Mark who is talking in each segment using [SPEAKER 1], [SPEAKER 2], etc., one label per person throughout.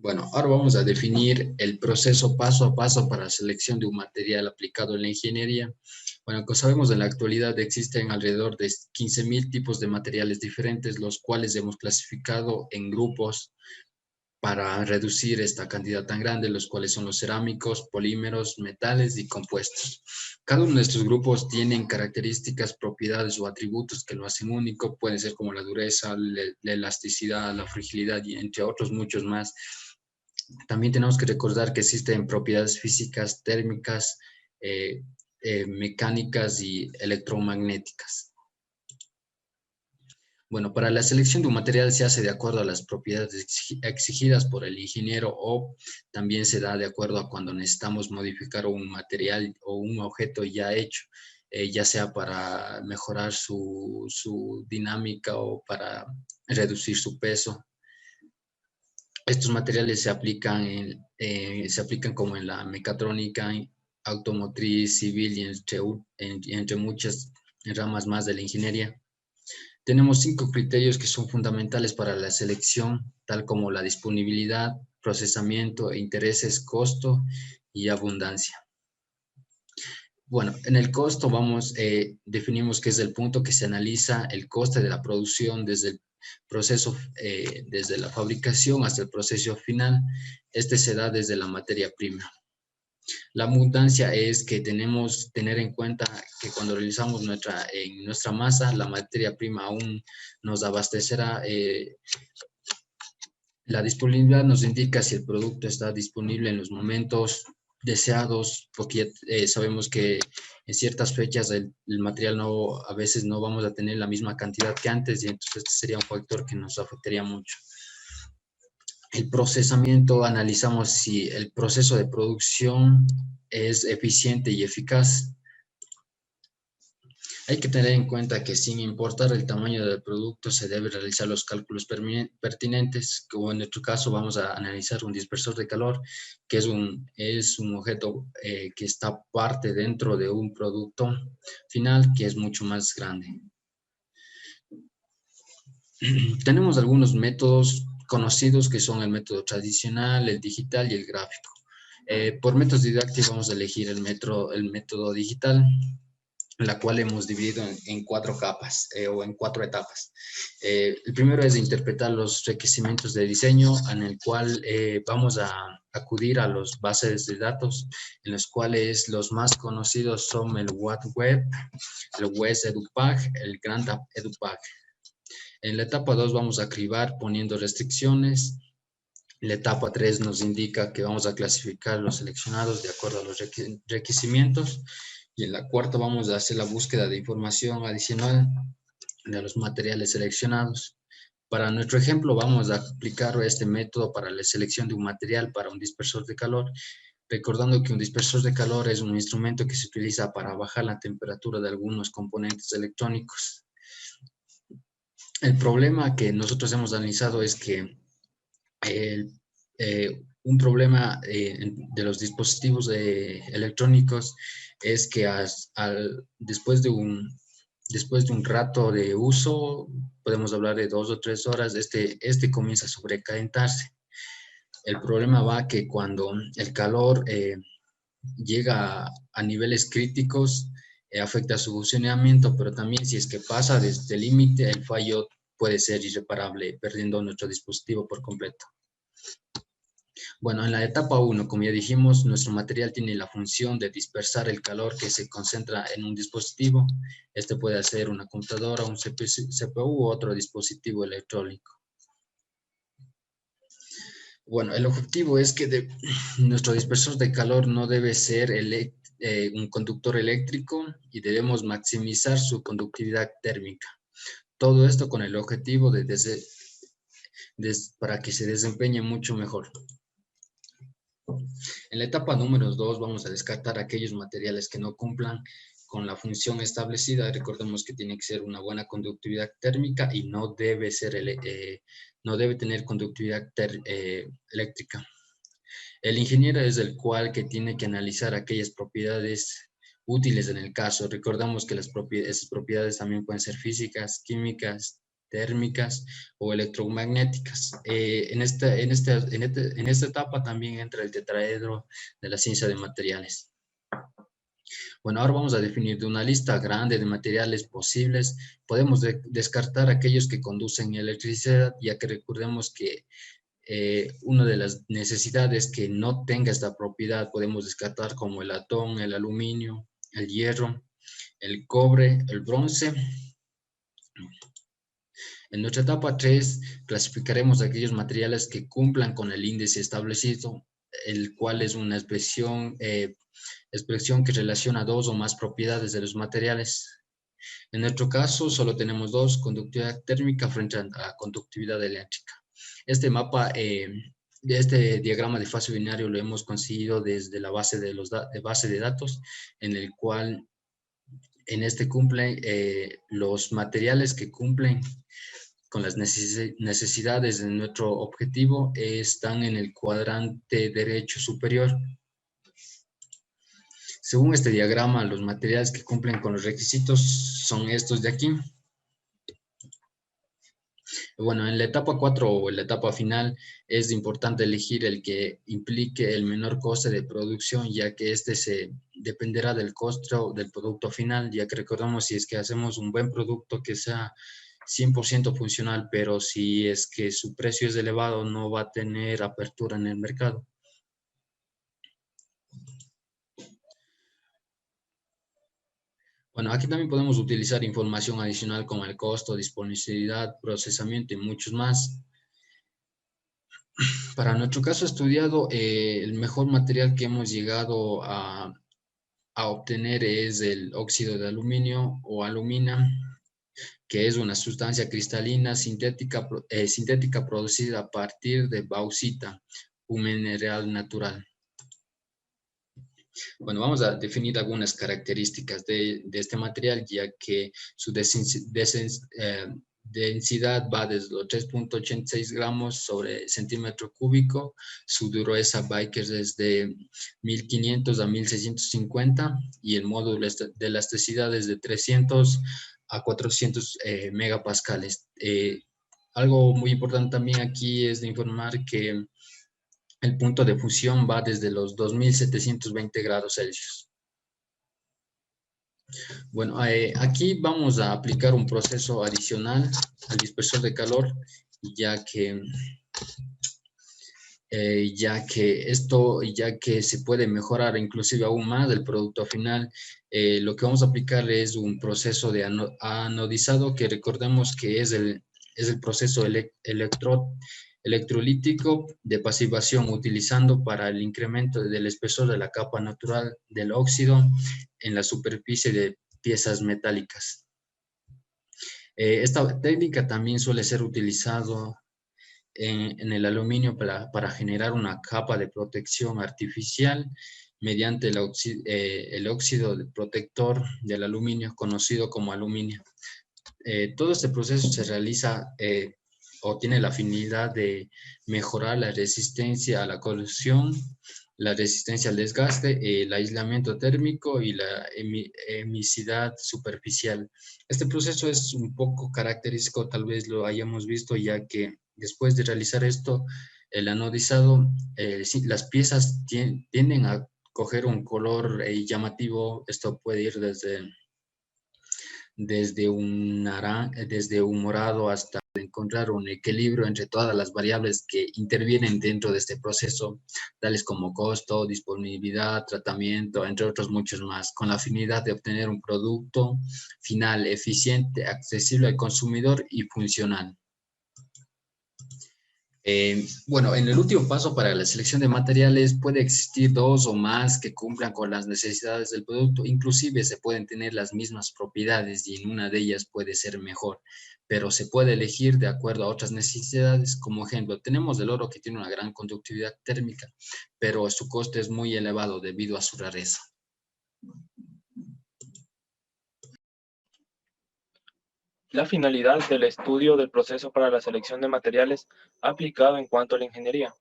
[SPEAKER 1] Bueno, ahora vamos a definir el proceso paso a paso para la selección de un material aplicado en la ingeniería. Bueno, como sabemos, en la actualidad existen alrededor de 15.000 tipos de materiales diferentes, los cuales hemos clasificado en grupos para reducir esta cantidad tan grande, los cuales son los cerámicos, polímeros, metales y compuestos. Cada uno de estos grupos tienen características, propiedades o atributos que lo hacen único, pueden ser como la dureza, la elasticidad, la fragilidad y entre otros muchos más. También tenemos que recordar que existen propiedades físicas, térmicas, eh, mecánicas y electromagnéticas. Bueno, para la selección de un material se hace de acuerdo a las propiedades exigidas por el ingeniero o también se da de acuerdo a cuando necesitamos modificar un material o un objeto ya hecho, ya sea para mejorar su dinámica o para reducir su peso. Estos materiales se aplican como en la mecatrónica, automotriz, civil y entre muchas ramas más de la ingeniería. Tenemos 5 criterios que son fundamentales para la selección, tal como la disponibilidad, procesamiento, intereses, costo y abundancia. Bueno, en el costo definimos que es el punto que se analiza el coste de la producción desde el proceso, desde la fabricación hasta el proceso final. Este se da desde la materia prima. La abundancia es que tenemos que tener en cuenta que cuando realizamos nuestra masa, la materia prima aún nos abastecerá. La disponibilidad nos indica si el producto está disponible en los momentos deseados, porque sabemos que en ciertas fechas el material a veces no vamos a tener la misma cantidad que antes y entonces este sería un factor que nos afectaría mucho. El procesamiento, analizamos si el proceso de producción es eficiente y eficaz. Hay que tener en cuenta que sin importar el tamaño del producto se deben realizar los cálculos pertinentes, como en nuestro caso vamos a analizar un dispersor de calor, que es un objeto que está parte dentro de un producto final que es mucho más grande. Tenemos algunos métodos conocidos que son el método tradicional, el digital y el gráfico. Por métodos didácticos vamos a elegir el método digital, la cual hemos dividido en 4 capas o en 4 etapas. El primero es interpretar los requerimientos de diseño, en el cual vamos a acudir a las bases de datos, en los cuales los más conocidos son el WhatWeb, el WES EduPag, el Grant EduPag. En la etapa 2 vamos a cribar poniendo restricciones. La etapa 3 nos indica que vamos a clasificar los seleccionados de acuerdo a los requerimientos. Y en la cuarta vamos a hacer la búsqueda de información adicional de los materiales seleccionados. Para nuestro ejemplo vamos a aplicar este método para la selección de un material para un dispersor de calor, recordando que un dispersor de calor es un instrumento que se utiliza para bajar la temperatura de algunos componentes electrónicos. El problema que nosotros hemos analizado es que un problema de los dispositivos electrónicos es que después de un rato de uso, podemos hablar de 2 o 3 horas, este comienza a sobrecalentarse. El problema va que cuando el calor llega a niveles críticos, afecta su funcionamiento, pero también si es que pasa desde el límite, el fallo puede ser irreparable, perdiendo nuestro dispositivo por completo. Bueno, en la etapa 1, como ya dijimos, nuestro material tiene la función de dispersar el calor que se concentra en un dispositivo. Este puede ser una computadora, un CPU u otro dispositivo electrónico. Bueno, el objetivo es que nuestro dispersor de calor no debe ser un conductor eléctrico y debemos maximizar su conductividad térmica. Todo esto con el objetivo para que se desempeñe mucho mejor. En la etapa número 2 vamos a descartar aquellos materiales que no cumplan con la función establecida. Recordemos que tiene que ser una buena conductividad térmica y no debe tener conductividad eléctrica. El ingeniero es el cual que tiene que analizar aquellas propiedades útiles en el caso. Recordamos que esas propiedades también pueden ser físicas, químicas, térmicas o electromagnéticas. En esta etapa también entra el tetraedro de la ciencia de materiales. Bueno, ahora vamos a definir de una lista grande de materiales posibles. Podemos descartar aquellos que conducen electricidad, ya que recordemos que una de las necesidades que no tenga esta propiedad podemos descartar como el latón, el aluminio, el hierro, el cobre, el bronce. En nuestra etapa 3 clasificaremos aquellos materiales que cumplan con el índice establecido, el cual es una expresión que relaciona dos o más propiedades de los materiales. En nuestro caso solo tenemos dos: conductividad térmica frente a la conductividad eléctrica. Este mapa, este diagrama de fase binario lo hemos conseguido desde la base de datos, en el cual en este cumplen los materiales que cumplen con las necesidades de nuestro objetivo están en el cuadrante derecho superior. Según este diagrama, los materiales que cumplen con los requisitos son estos de aquí. Bueno, en la etapa 4 o en la etapa final es importante elegir el que implique el menor coste de producción, ya que este dependerá del costo del producto final, ya que recordamos, si es que hacemos un buen producto que sea 100% funcional, pero si es que su precio es elevado, no va a tener apertura en el mercado. Bueno, aquí también podemos utilizar información adicional como el costo, disponibilidad, procesamiento y muchos más. Para nuestro caso estudiado, el mejor material que hemos llegado a obtener es el óxido de aluminio o alumina, que es una sustancia cristalina sintética producida a partir de bauxita, un mineral natural. Bueno, vamos a definir algunas características de este material, ya que su densidad va desde los 3.86 gramos sobre centímetro cúbico, su dureza Baker desde 1500 a 1650 y el módulo de elasticidad desde 300 a 400 megapascales. Algo muy importante también aquí es de informar que el punto de fusión va desde los 2720 grados Celsius. Bueno, aquí vamos a aplicar un proceso adicional al dispersor de calor, ya que se puede mejorar inclusive aún más el producto final. Lo que vamos a aplicar es un proceso de anodizado, que recordemos que es el proceso electrolítico de pasivación, utilizando para el incremento del espesor de la capa natural del óxido en la superficie de piezas metálicas. Esta técnica también suele ser utilizado en el aluminio para generar una capa de protección artificial mediante el óxido protector del aluminio, conocido como aluminio. Todo este proceso se realiza o tiene la finalidad de mejorar la resistencia a la corrosión, la resistencia al desgaste, el aislamiento térmico y la emisidad superficial. Este proceso es un poco característico, tal vez lo hayamos visto, ya que después de realizar esto, el anodizado, las piezas tienden a coger un color llamativo. Esto puede ir desde un morado hasta encontrar un equilibrio entre todas las variables que intervienen dentro de este proceso, tales como costo, disponibilidad, tratamiento, entre otros muchos más, con la finalidad de obtener un producto final eficiente, accesible al consumidor y funcional. Bueno, en el último paso para la selección de materiales puede existir dos o más que cumplan con las necesidades del producto. Inclusive se pueden tener las mismas propiedades y en una de ellas puede ser mejor, pero se puede elegir de acuerdo a otras necesidades. Como ejemplo, tenemos el oro, que tiene una gran conductividad térmica, pero su coste es muy elevado debido a su rareza.
[SPEAKER 2] La finalidad del estudio del proceso para la selección de materiales aplicado en cuanto a la ingeniería.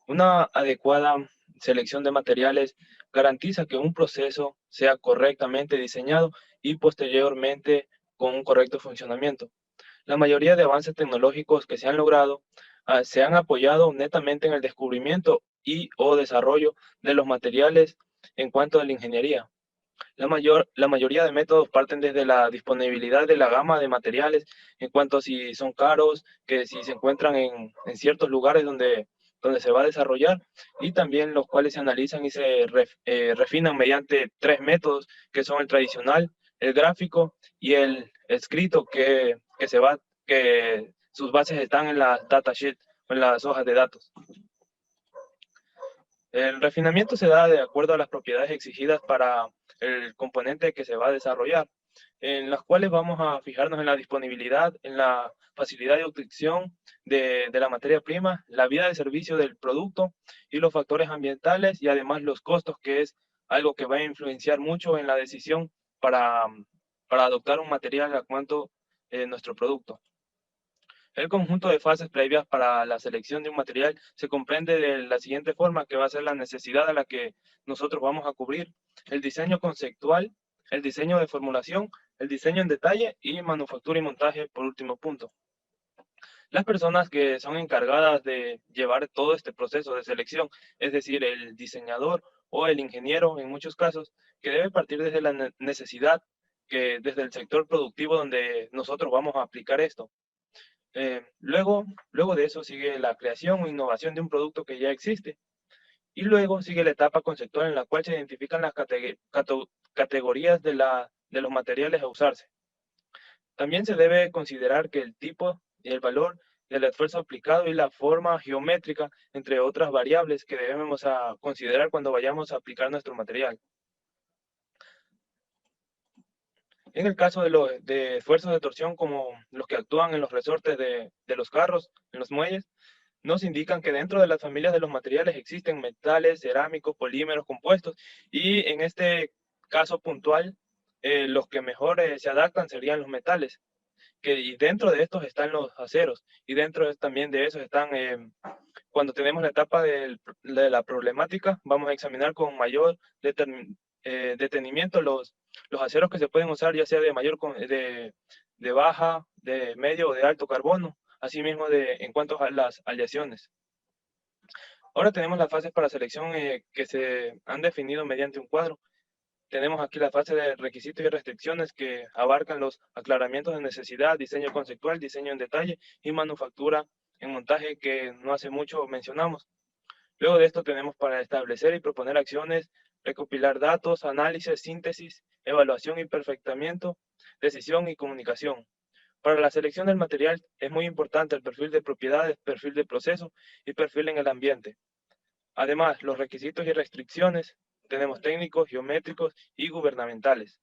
[SPEAKER 2] Una adecuada selección de materiales garantiza que un proceso sea correctamente diseñado y posteriormente con un correcto funcionamiento. La mayoría de avances tecnológicos que se han logrado se han apoyado netamente en el descubrimiento y o desarrollo de los materiales en cuanto a la ingeniería. La mayoría de métodos parten desde la disponibilidad de la gama de materiales en cuanto a si son caros, que si se encuentran en ciertos lugares donde se va a desarrollar, y también los cuales se analizan y se refinan mediante tres métodos, que son el tradicional, el gráfico y el escrito, que sus bases están en las datasheets o en las hojas de datos. El refinamiento se da de acuerdo a las propiedades exigidas para el componente que se va a desarrollar, en las cuales vamos a fijarnos en la disponibilidad, en la facilidad de obtención de la materia prima, la vida de servicio del producto y los factores ambientales y además los costos, que es algo que va a influenciar mucho en la decisión para, para adoptar un material a cuanto nuestro producto. El conjunto de fases previas para la selección de un material se comprende de la siguiente forma, que va a ser la necesidad a la que nosotros vamos a cubrir: el diseño conceptual, el diseño de formulación, el diseño en detalle y manufactura y montaje por último punto. Las personas que son encargadas de llevar todo este proceso de selección, es decir, el diseñador o el ingeniero en muchos casos, que debe partir desde la necesidad, que desde el sector productivo donde nosotros vamos a aplicar esto. Luego de eso sigue la creación o innovación de un producto que ya existe. Y luego sigue la etapa conceptual en la cual se identifican las categorías de los materiales a usarse. También se debe considerar que el tipo y el valor del esfuerzo aplicado y la forma geométrica, entre otras variables que debemos a considerar cuando vayamos a aplicar nuestro material. En el caso de esfuerzos de torsión como los que actúan en los resortes de los carros, en los muelles, nos indican que dentro de las familias de los materiales existen metales, cerámicos, polímeros, compuestos, y en este caso puntual, los que mejor se adaptan serían los metales, y dentro de estos están los aceros, y también de esos están, cuando tenemos la etapa de la problemática, vamos a examinar con mayor detenimiento los aceros que se pueden usar, ya sea de baja, de medio o de alto carbono, asimismo en cuanto a las aleaciones. Ahora tenemos las fases para selección que se han definido mediante un cuadro. Tenemos aquí la fase de requisitos y restricciones, que abarcan los aclaramientos de necesidad, diseño conceptual, diseño en detalle y manufactura en montaje, que no hace mucho mencionamos. Luego de esto tenemos para establecer y proponer acciones, recopilar datos, análisis, síntesis, evaluación y perfectamiento, decisión y comunicación. Para la selección del material es muy importante el perfil de propiedades, perfil de proceso y perfil en el ambiente. Además, los requisitos y restricciones tenemos técnicos, geométricos y gubernamentales.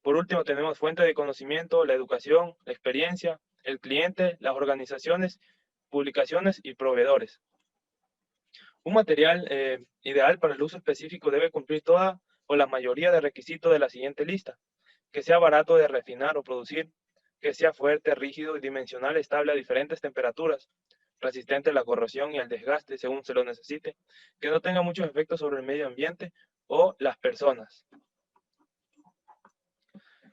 [SPEAKER 2] Por último, tenemos fuente de conocimiento, la educación, la experiencia, el cliente, las organizaciones, publicaciones y proveedores. Un material ideal para el uso específico debe cumplir toda o la mayoría de requisitos de la siguiente lista: que sea barato de refinar o producir, que sea fuerte, rígido y dimensional, estable a diferentes temperaturas, resistente a la corrosión y al desgaste según se lo necesite, que no tenga muchos efectos sobre el medio ambiente o las personas.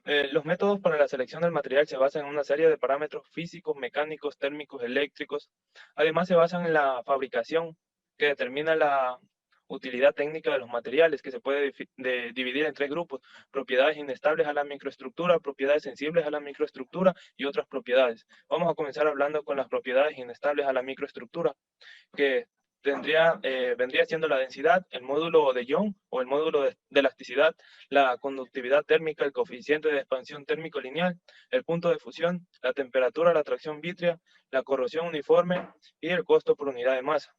[SPEAKER 2] Los métodos para la selección del material se basan en una serie de parámetros físicos, mecánicos, térmicos, eléctricos. Además, se basan en la fabricación, que determina la utilidad técnica de los materiales, que se puede dividir en tres grupos: propiedades inestables a la microestructura, propiedades sensibles a la microestructura y otras propiedades. Vamos a comenzar hablando con las propiedades inestables a la microestructura, que vendría siendo la densidad, el módulo de Young o el módulo de elasticidad, la conductividad térmica, el coeficiente de expansión térmico lineal, el punto de fusión, la temperatura, la atracción vítrea, la corrosión uniforme y el costo por unidad de masa.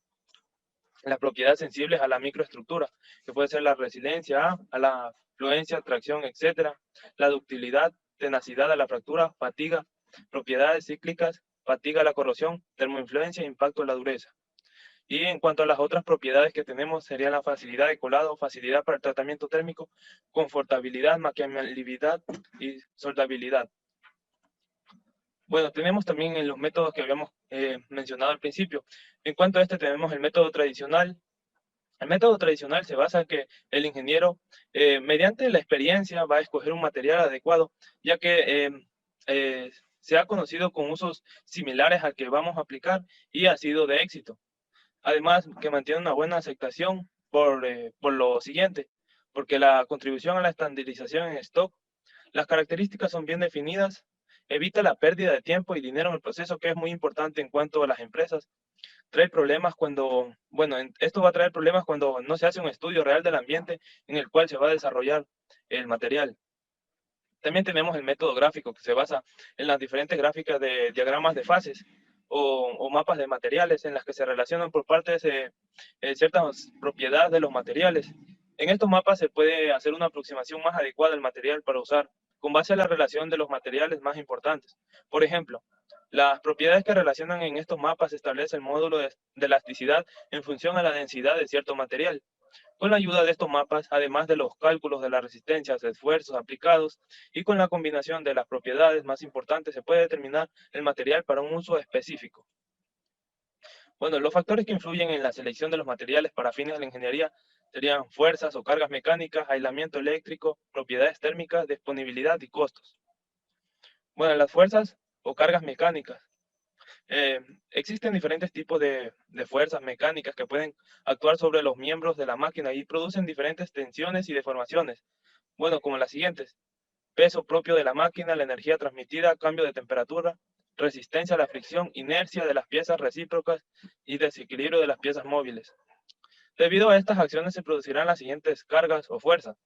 [SPEAKER 2] Las propiedades sensibles a la microestructura, que puede ser la resiliencia a la fluencia, tracción, etc. La ductilidad, tenacidad a la fractura, fatiga, propiedades cíclicas, fatiga a la corrosión, termoinfluencia, impacto a la dureza. Y en cuanto a las otras propiedades que tenemos, serían la facilidad de colado, facilidad para el tratamiento térmico, confortabilidad, maquiabilidad y soldabilidad. Bueno, tenemos también en los métodos que habíamos mencionado al principio. En cuanto a este, tenemos el método tradicional. El método tradicional se basa en que el ingeniero, mediante la experiencia, va a escoger un material adecuado, ya que se ha conocido con usos similares al que vamos a aplicar y ha sido de éxito. Además, que mantiene una buena aceptación por lo siguiente, porque la contribución a la estandarización en stock, las características son bien definidas, evita la pérdida de tiempo y dinero en el proceso, que es muy importante en cuanto a las empresas. Trae problemas cuando, bueno, esto va a traer problemas cuando no se hace un estudio real del ambiente en el cual se va a desarrollar el material. También tenemos el método gráfico, que se basa en las diferentes gráficas de diagramas de fases o mapas de materiales en las que se relacionan por partes ciertas propiedades de los materiales. En estos mapas se puede hacer una aproximación más adecuada del material para usar, con base a la relación de los materiales más importantes. Por ejemplo, las propiedades que relacionan en estos mapas establecen el módulo de elasticidad en función a la densidad de cierto material. Con la ayuda de estos mapas, además de los cálculos de las resistencias, esfuerzos aplicados y con la combinación de las propiedades más importantes, se puede determinar el material para un uso específico. Bueno, los factores que influyen en la selección de los materiales para fines de la ingeniería serían fuerzas o cargas mecánicas, aislamiento eléctrico, propiedades térmicas, disponibilidad y costos. Bueno, las fuerzas o cargas mecánicas. Existen diferentes tipos de fuerzas mecánicas que pueden actuar sobre los miembros de la máquina y producen diferentes tensiones y deformaciones. Bueno, como las siguientes: peso propio de la máquina, la energía transmitida, cambio de temperatura, resistencia a la fricción, inercia de las piezas recíprocas y desequilibrio de las piezas móviles. Debido a estas acciones se producirán las siguientes cargas o fuerzas: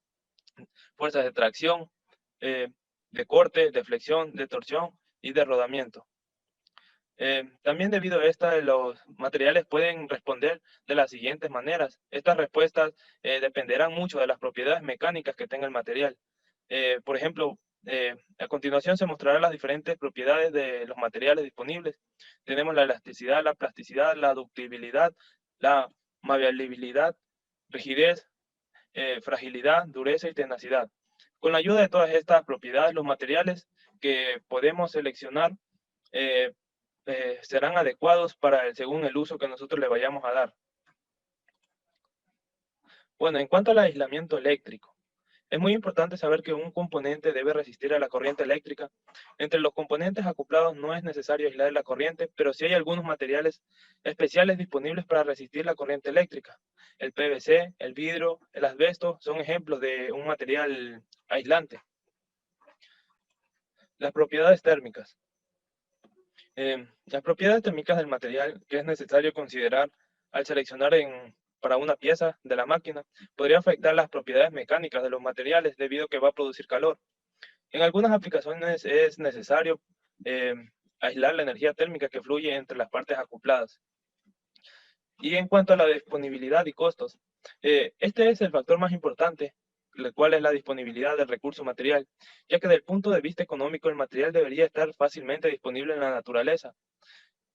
[SPEAKER 2] fuerzas de tracción, de corte, de flexión, de torsión y de rodamiento. También debido a esta, los materiales pueden responder de las siguientes maneras. Estas respuestas dependerán mucho de las propiedades mecánicas que tenga el material. Por ejemplo, a continuación se mostrarán las diferentes propiedades de los materiales disponibles. Tenemos la elasticidad, la plasticidad, la ductibilidad, la maleabilidad, rigidez, fragilidad, dureza y tenacidad. Con la ayuda de todas estas propiedades, los materiales que podemos seleccionar eh, serán adecuados según el uso que nosotros le vayamos a dar. Bueno, en cuanto al aislamiento eléctrico, es muy importante saber que un componente debe resistir a la corriente eléctrica. Entre los componentes acoplados no es necesario aislar la corriente, pero sí hay algunos materiales especiales disponibles para resistir la corriente eléctrica. El PVC, el vidrio, el asbesto son ejemplos de un material aislante. Las propiedades térmicas. Las propiedades térmicas del material que es necesario considerar al seleccionar para una pieza de la máquina podría afectar las propiedades mecánicas de los materiales debido a que va a producir calor. En algunas aplicaciones es necesario aislar la energía térmica que fluye entre las partes acopladas. Y en cuanto a la disponibilidad y costos, este es el factor más importante, el cual es la disponibilidad del recurso material, ya que desde el punto de vista económico el material debería estar fácilmente disponible en la naturaleza.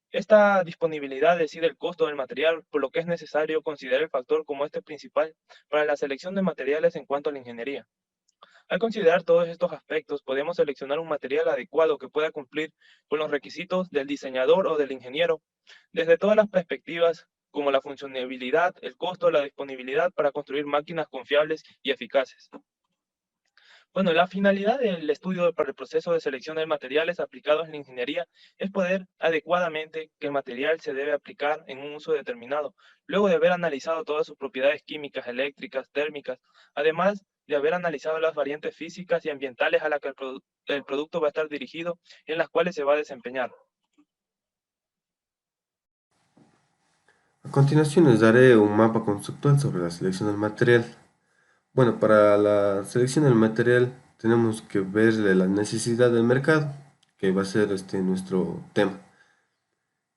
[SPEAKER 2] Esta disponibilidad decide el costo del material, por lo que es necesario considerar el factor como este principal para la selección de materiales en cuanto a la ingeniería. Al considerar todos estos aspectos, podemos seleccionar un material adecuado que pueda cumplir con los requisitos del diseñador o del ingeniero, desde todas las perspectivas, como la funcionalidad, el costo, la disponibilidad para construir máquinas confiables y eficaces. Bueno, la finalidad del estudio para el proceso de selección de materiales aplicados en la ingeniería es poder adecuadamente que el material se debe aplicar en un uso determinado, luego de haber analizado todas sus propiedades químicas, eléctricas, térmicas, además de haber analizado las variantes físicas y ambientales a las que el producto va a estar dirigido y en las cuales se va a desempeñar.
[SPEAKER 3] A continuación les daré un mapa conceptual sobre la selección del material. Bueno, para la selección del material tenemos que ver la necesidad del mercado, que va a ser nuestro tema.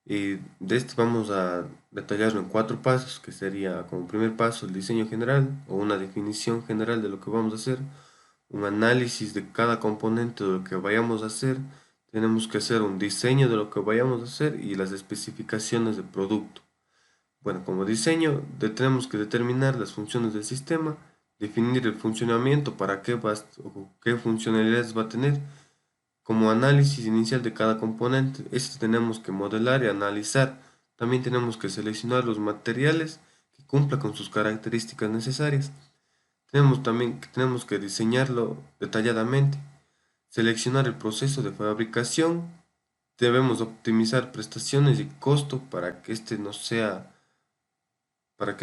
[SPEAKER 3] Y de este vamos a detallarlo en 4 pasos, que sería como primer paso el diseño general o una definición general de lo que vamos a hacer, un análisis de cada componente de lo que vayamos a hacer, tenemos que hacer un diseño de lo que vayamos a hacer y las especificaciones del producto. Bueno, como diseño tenemos que determinar las funciones del sistema, definir el funcionamiento, para qué o qué funcionalidades va a tener. Como análisis inicial de cada componente, este tenemos que modelar y analizar. También tenemos que seleccionar los materiales que cumplan con sus características necesarias. Tenemos que diseñarlo detalladamente. seleccionar el proceso de fabricación. Debemos optimizar prestaciones y costo para que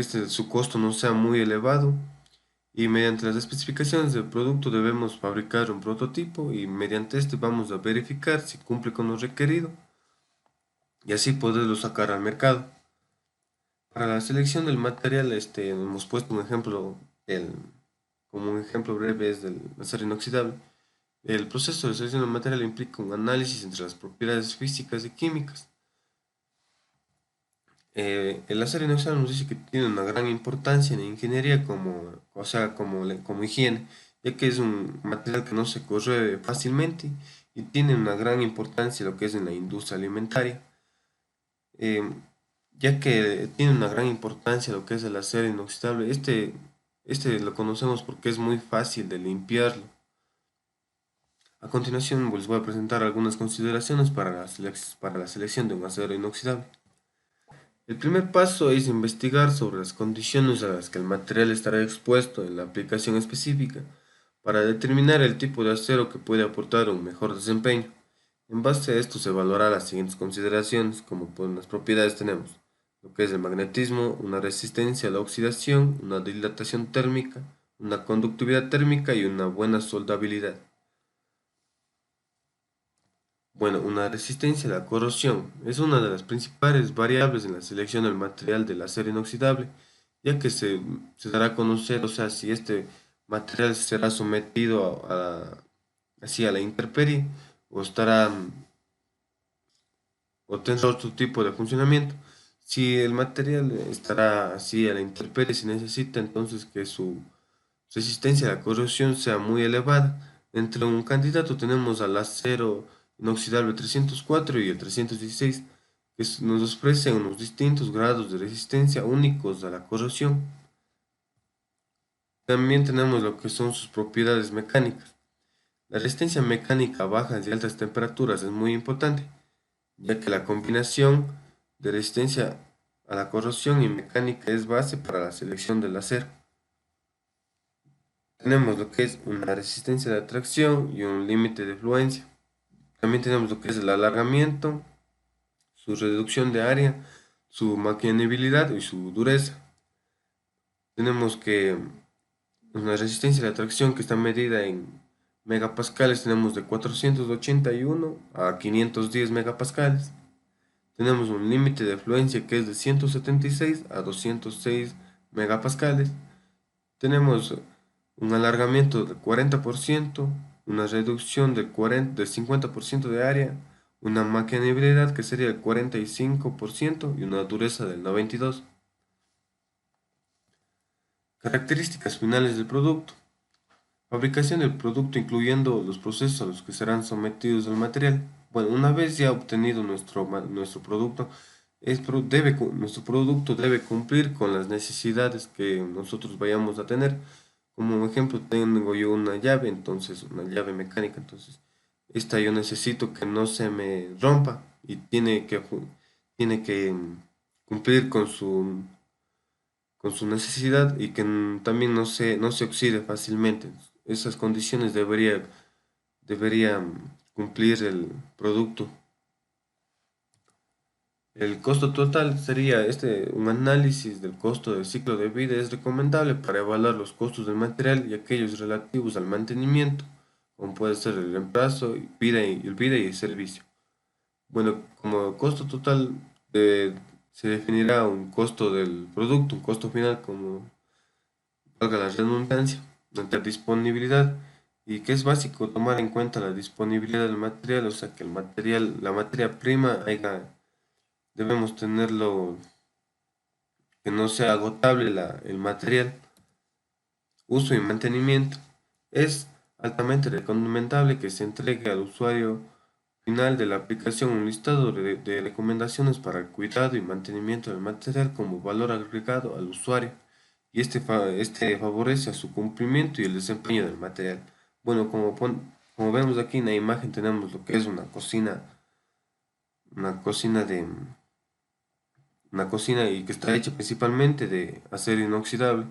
[SPEAKER 3] su costo no sea muy elevado. Y mediante las especificaciones del producto debemos fabricar un prototipo y mediante este vamos a verificar si cumple con lo requerido y así poderlo sacar al mercado. Para la selección del material, hemos puesto un ejemplo, como un ejemplo breve es del acero inoxidable. El proceso de selección del material implica un análisis entre las propiedades físicas y químicas. El acero inoxidable nos dice que tiene una gran importancia en ingeniería como higiene, ya que es un material que no se corroe fácilmente y tiene una gran importancia lo que es en la industria alimentaria. Eh, ya que tiene una gran importancia lo que es el acero inoxidable, este lo conocemos porque es muy fácil de limpiarlo. A continuación, les voy a presentar algunas consideraciones para la selección de un acero inoxidable. El primer paso es investigar sobre las condiciones a las que el material estará expuesto en la aplicación específica para determinar el tipo de acero que puede aportar un mejor desempeño. En base a esto se evaluará las siguientes consideraciones, como por las propiedades tenemos lo que es el magnetismo, una resistencia a la oxidación, una dilatación térmica, una conductividad térmica y una buena soldabilidad. Bueno, una resistencia a la corrosión es una de las principales variables en la selección del material del acero inoxidable, ya que se dará a conocer, o sea, si este material será sometido así a la intemperie o o tendrá otro tipo de funcionamiento. Si el material estará así a la intemperie, se necesita entonces que su resistencia a la corrosión sea muy elevada. Entre un candidato tenemos al acero inoxidable 304 y el 316, que nos ofrecen unos distintos grados de resistencia únicos a la corrosión. También tenemos lo que son sus propiedades mecánicas. La resistencia mecánica a bajas y altas temperaturas es muy importante, ya que la combinación de resistencia a la corrosión y mecánica es base para la selección del acero. Tenemos lo que es una resistencia de atracción y un límite de fluencia. También tenemos lo que es el alargamiento, su reducción de área, su maquinabilidad y su dureza. Tenemos que una resistencia de atracción que está medida en megapascales, tenemos de 481 a 510 megapascales. Tenemos un límite de fluencia que es de 176 a 206 megapascales. Tenemos un alargamiento del 40%, una reducción del 50% de área, una maquinabilidad que sería el 45% y una dureza del 92%. Características finales del producto. Fabricación del producto incluyendo los procesos a los que serán sometidos el material. Bueno, una vez ya obtenido nuestro producto, nuestro producto debe cumplir con las necesidades que nosotros vayamos a tener. Como ejemplo, tengo yo una llave, entonces una llave mecánica, entonces esta yo necesito que no se me rompa y tiene que cumplir con su necesidad y que también no se oxide fácilmente. Esas condiciones debería cumplir el producto. El costo total sería un análisis del costo del ciclo de vida es recomendable para evaluar los costos del material y aquellos relativos al mantenimiento, como puede ser el reemplazo, el vida y el servicio. Bueno, como costo total se definirá un costo del producto, un costo final como valga la redundancia, la disponibilidad y que es básico tomar en cuenta la disponibilidad del material, o sea que la materia prima debemos tenerlo que no sea agotable el material. Uso y mantenimiento. Es altamente recomendable que se entregue al usuario final de la aplicación un listado de recomendaciones para el cuidado y mantenimiento del material como valor agregado al usuario y este favorece a su cumplimiento y el desempeño del material. Bueno, como vemos aquí en la imagen tenemos lo que es una cocina una cocina y que está hecha principalmente de acero inoxidable,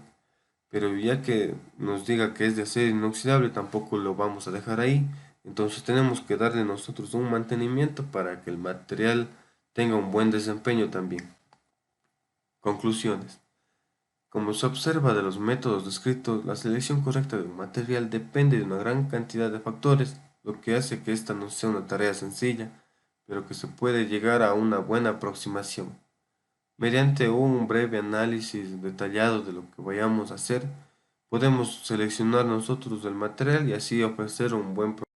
[SPEAKER 3] pero ya que nos diga que es de acero inoxidable tampoco lo vamos a dejar ahí, Entonces tenemos que darle nosotros un mantenimiento para que el material tenga un buen desempeño también. Conclusiones. Como se observa de los métodos descritos, la selección correcta de un material depende de una gran cantidad de factores, lo que hace que esta no sea una tarea sencilla, pero que se puede llegar a una buena aproximación. Mediante un breve análisis detallado de lo que vayamos a hacer, podemos seleccionar nosotros el material y así ofrecer un buen producto.